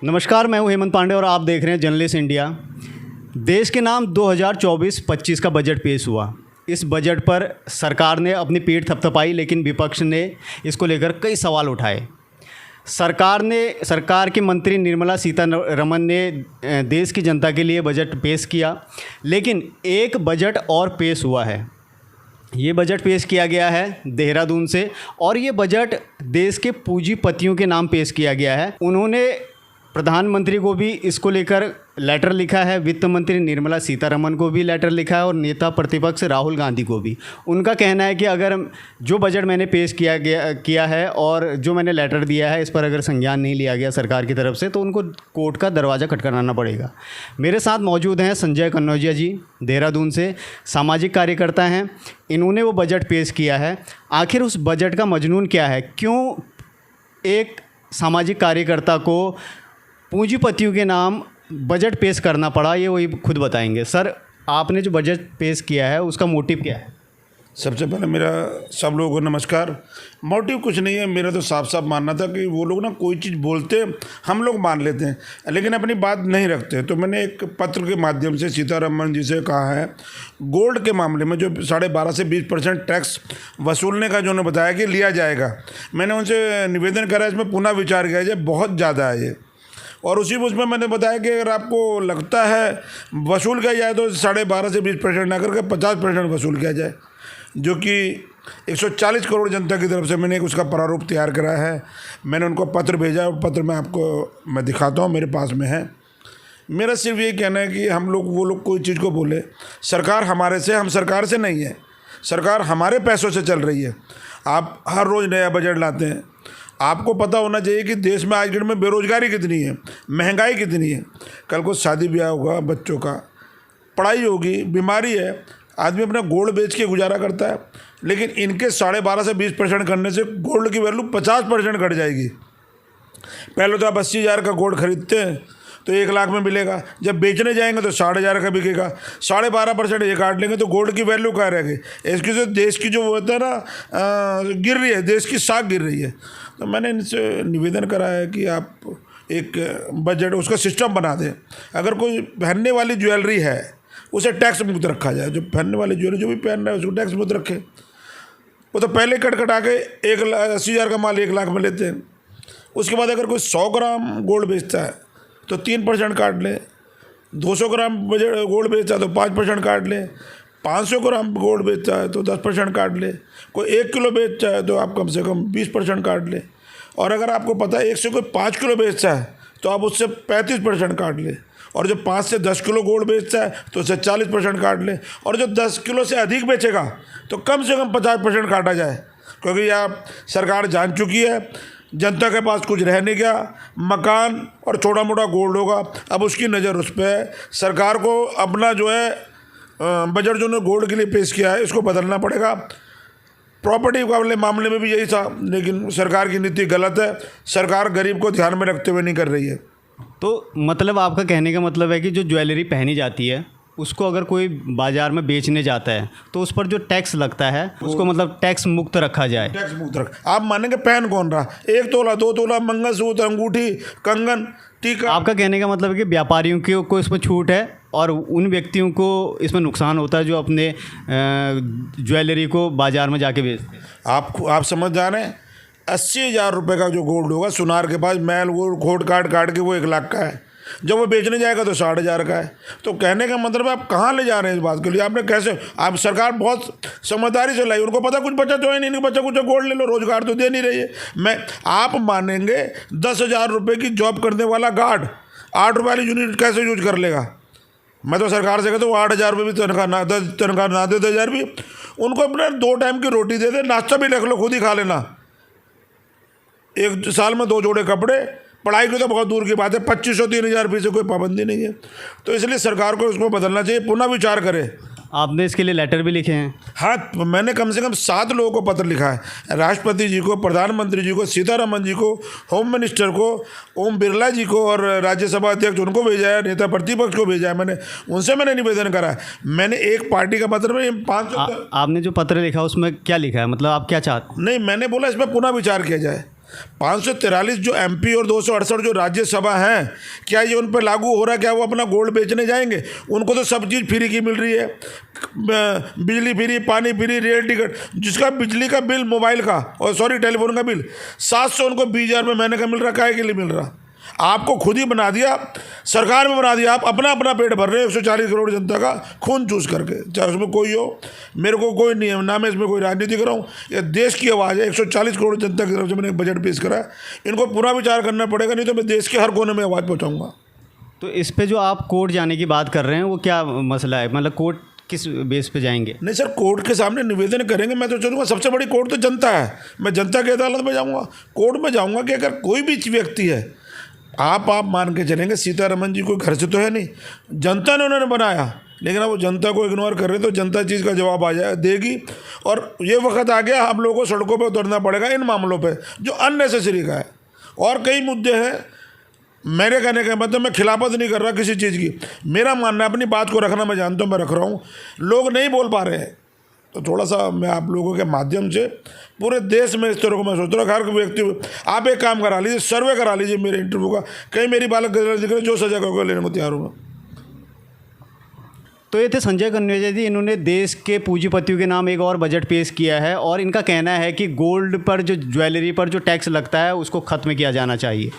नमस्कार, मैं हूं हेमंत पांडे और आप देख रहे हैं जर्नलिस्ट इंडिया। देश के नाम 2024-25 का बजट पेश हुआ। इस बजट पर सरकार ने अपनी पीठ थपथपाई, लेकिन विपक्ष ने इसको लेकर कई सवाल उठाए। सरकार की मंत्री निर्मला सीतारमण ने देश की जनता के लिए बजट पेश किया, लेकिन एक बजट और पेश हुआ है। ये बजट पेश किया गया है देहरादून से, और ये बजट देश के पूंजीपतियों के नाम पेश किया गया है। उन्होंने प्रधानमंत्री को भी इसको लेकर लेटर लिखा है, वित्त मंत्री निर्मला सीतारमण को भी लेटर लिखा है, और नेता प्रतिपक्ष राहुल गांधी को भी। उनका कहना है कि अगर जो बजट मैंने पेश किया है और जो मैंने लेटर दिया है, इस पर अगर संज्ञान नहीं लिया गया सरकार की तरफ से, तो उनको कोर्ट का दरवाज़ा खटखटाना पड़ेगा। मेरे साथ मौजूद हैं संजय कन्नौजिया जी, देहरादून से, सामाजिक कार्यकर्ता हैं। इन्होंने वो बजट पेश किया है। आखिर उस बजट का मजनून क्या है? क्यों एक सामाजिक कार्यकर्ता को पूंजीपतियों के नाम बजट पेश करना पड़ा, ये वही खुद बताएंगे। सर, आपने जो बजट पेश किया है उसका मोटिव क्या है? सबसे पहले मेरा सब लोगों को नमस्कार। मोटिव कुछ नहीं है, मेरा तो साफ साफ मानना था कि वो लोग ना कोई चीज़ बोलते हम लोग मान लेते हैं, लेकिन अपनी बात नहीं रखते। तो मैंने एक पत्र के माध्यम से सीतारमण जी से कहा है, गोल्ड के मामले में जो 12.5 से 20% टैक्स वसूलने का जो उन्होंने बताया कि लिया जाएगा, मैंने उनसे निवेदन करा इसमें पुनः विचार किया जाए, बहुत ज़्यादा है ये। और उसी उसमें मैंने बताया कि अगर आपको लगता है वसूल किया जाए तो 12.5 से 20% ना करके 50% वसूल किया जाए, जो कि 140 करोड़ जनता की तरफ से मैंने उसका प्रारूप तैयार करा है। मैंने उनको पत्र भेजा, पत्र में आपको मैं दिखाता हूँ, मेरे पास में है। मेरा सिर्फ ये कहना है कि हम लोग वो लोग कोई चीज़ को बोले, सरकार हमारे से, हम सरकार से नहीं है, सरकार हमारे पैसों से चल रही है। आप हर रोज़ नया बजट लाते हैं। आपको पता होना चाहिए कि देश में आज के डेट में बेरोजगारी कितनी है, महंगाई कितनी है। कल को शादी ब्याह होगा, बच्चों का पढ़ाई होगी, बीमारी है, आदमी अपना गोल्ड बेच के गुजारा करता है। लेकिन इनके 12.5 से 20% करने से गोल्ड की वैल्यू 50% घट जाएगी। पहले तो आप 80,000 का गोल्ड खरीदते हैं तो 1 लाख में मिलेगा, जब बेचने जाएंगे तो 12,500 का बिकेगा। 12.5% ये काट लेंगे तो गोल्ड की वैल्यू कहाँ रहेगी? इसकी जो देश की जो होता है ना, गिर रही है, देश की साख गिर रही है। तो मैंने इनसे निवेदन करा है कि आप एक बजट उसका सिस्टम बना दें। अगर कोई पहनने वाली ज्वेलरी है उसे टैक्स मुक्त रखा जाए, जो पहनने वाली ज्वेलरी जो भी पहन रहा है उसको टैक्स मुक्त रखे। वो तो पहले कटा के 80,000 का माल 1 लाख में लेते हैं। उसके बाद अगर कोई 100 ग्राम गोल्ड बेचता है तो 3% काट लें, 200 ग्राम गोल्ड बेचता है तो 5% काट लें, 500 ग्राम गोल्ड बेचता है तो 10% काट ले, कोई 1 किलो बेचता है तो आप कम से कम 20% काट ले, और अगर आपको पता है 1 से कोई 5 किलो बेचता है तो आप उससे 35% काट ले, और जो 5 से 10 किलो गोल्ड बेचता है तो उससे 40% काट ले, और जो 10 किलो से अधिक बेचेगा तो कम से कम 50% काटा जाए। क्योंकि आप सरकार जान चुकी है जनता के पास कुछ रह नहीं गया, मकान और छोटा मोटा गोल्ड होगा। अब उसकी नज़र उस पर है। सरकार को अपना जो है बजट जो उन्होंने गोल्ड के लिए पेश किया है इसको बदलना पड़ेगा। प्रॉपर्टी वाले मामले में भी यही था, लेकिन सरकार की नीति गलत है। सरकार गरीब को ध्यान में रखते हुए नहीं कर रही है। तो मतलब आपका कहने का मतलब है कि जो ज्वेलरी पहनी जाती है उसको अगर कोई बाज़ार में बेचने जाता है तो उस पर जो टैक्स लगता है उसको मतलब टैक्स मुक्त रखा जाए। टैक्स मुक्त रख। आप मानेंगे पहन कौन रहा? 1 तोला 2 तोला मंगलसूत्र, अंगूठी, कंगन, टीका। आपका कहने का मतलब है कि व्यापारियों को इसमें छूट है और उन व्यक्तियों को इसमें नुकसान होता है जो अपने ज्वेलरी को बाज़ार में जाके बेचते हैं। आप समझ जा रहे हैं? 80,000 रुपये का जो गोल्ड होगा सुनार के पास, मैल वो खोट काट के वो 1 लाख का है, जब वो बेचने जाएगा तो 60,000 का है। तो कहने का मतलब आप कहाँ ले जा रहे हैं इस बात के लिए? आपने कैसे, आप सरकार बहुत समझदारी से लाई, उनको पता कुछ बचा तो है नहीं, बच्चा कुछ गोल्ड ले लो, रोजगार तो दे नहीं रही है। आप मानेंगे 10,000 रुपये की जॉब करने वाला गार्ड 8 रुपये वाली यूनिट कैसे यूज कर लेगा? मैं तो सरकार से कहता हूँ 8,000 रुपये भी तनख्वाह ना दे, 10,000 भी उनको अपने 2 टाइम की रोटी दे दे, नाश्ता भी रख लो, खुद ही खा लेना। 1 साल में 2 जोड़े कपड़े, पढ़ाई की तो बहुत दूर की बात है, 2,500-3,000 रुपये से कोई पाबंदी नहीं है। तो इसलिए सरकार को उसको बदलना चाहिए, पुनः विचार करे। आपने इसके लिए लेटर भी लिखे हैं? हाँ, मैंने कम से कम 7 लोगों को पत्र लिखा है। राष्ट्रपति जी को, प्रधानमंत्री जी को, सीतारमण जी को, होम मिनिस्टर को, ओम बिरला जी को, और राज्यसभा अध्यक्ष उनको भेजा है, नेता प्रतिपक्ष को भेजा है। मैंने निवेदन करा है। मैंने एक पार्टी का पत्र में 500। आपने जो पत्र लिखा उसमें क्या लिखा है, मतलब आप क्या चाहते? नहीं, मैंने बोला इस पर पुनः विचार किया जाए। 543 जो एमपी और 268 जो राज्यसभा हैं, क्या ये उन पर लागू हो रहा है? क्या वो अपना गोल्ड बेचने जाएंगे? उनको तो सब चीज़ फ्री की मिल रही है, बिजली फ्री, पानी फ्री, रेल टिकट। जिसका बिजली का बिल, मोबाइल का और सॉरी टेलीफोन का बिल 700 उनको 20,000 में महीने का मिल रहा, काहे के लिए मिल रहा? आपको खुद ही बना दिया, सरकार में बना दिया, आप अपना अपना पेट भर रहे हो 140 करोड़ जनता का खून चूस करके, चाहे उसमें कोई हो। मेरे को कोई नहीं है, ना मैं इसमें कोई राजनीति कर रहा हूँ, ये देश की आवाज़ है। 140 करोड़ जनता की तरफ से मैंने एक बजट पेश करा है, इनको पूरा विचार करना पड़ेगा, नहीं तो मैं देश के हर कोने में आवाज़ पहुँचाऊँगा। तो इस पे जो आप कोर्ट जाने की बात कर रहे हैं वो क्या मसला है? मतलब कोर्ट किस बेस पे जाएंगे? नहीं सर, कोर्ट के सामने निवेदन करेंगे। मैं तो चलूँगा, सबसे बड़ी कोर्ट तो जनता है, मैं जनता की अदालत में जाऊँगा, कोर्ट में जाऊँगा कि अगर कोई भी व्यक्ति है, आप मान के चलेंगे सीतारमन जी कोई घर से तो है नहीं, जनता ने उन्होंने बनाया, लेकिन अब वो जनता को इग्नोर कर रहे, तो जनता चीज़ का जवाब आ जाए देगी। और ये वक्त आ गया, हम लोगों को सड़कों पे उतरना पड़ेगा इन मामलों पे जो अननेसेसरी का है। और कई मुद्दे हैं, मेरे कहने का मतलब मैं खिलाफत नहीं कर रहा किसी चीज़ की, मेरा मानना है अपनी बात को रखना, मैं जानता हूँ मैं रख रहा हूँ, लोग नहीं बोल पा रहे हैं, तो थोड़ा सा मैं आप लोगों के माध्यम से पूरे देश में इस तरह को मैं सोच रहा हूँ, हर व्यक्ति आप एक काम करा लीजिए, सर्वे करा लीजिए मेरे इंटरव्यू का, कहीं मेरी बालक गलत दिख रहे, जो सजा करोगे लेने को तैयार हूँ। तो ये थे संजय कन्नौजिया जी, इन्होंने देश के पूंजीपतियों के नाम एक और बजट पेश किया है और इनका कहना है कि गोल्ड पर जो ज्वेलरी पर जो टैक्स लगता है उसको ख़त्म किया जाना चाहिए।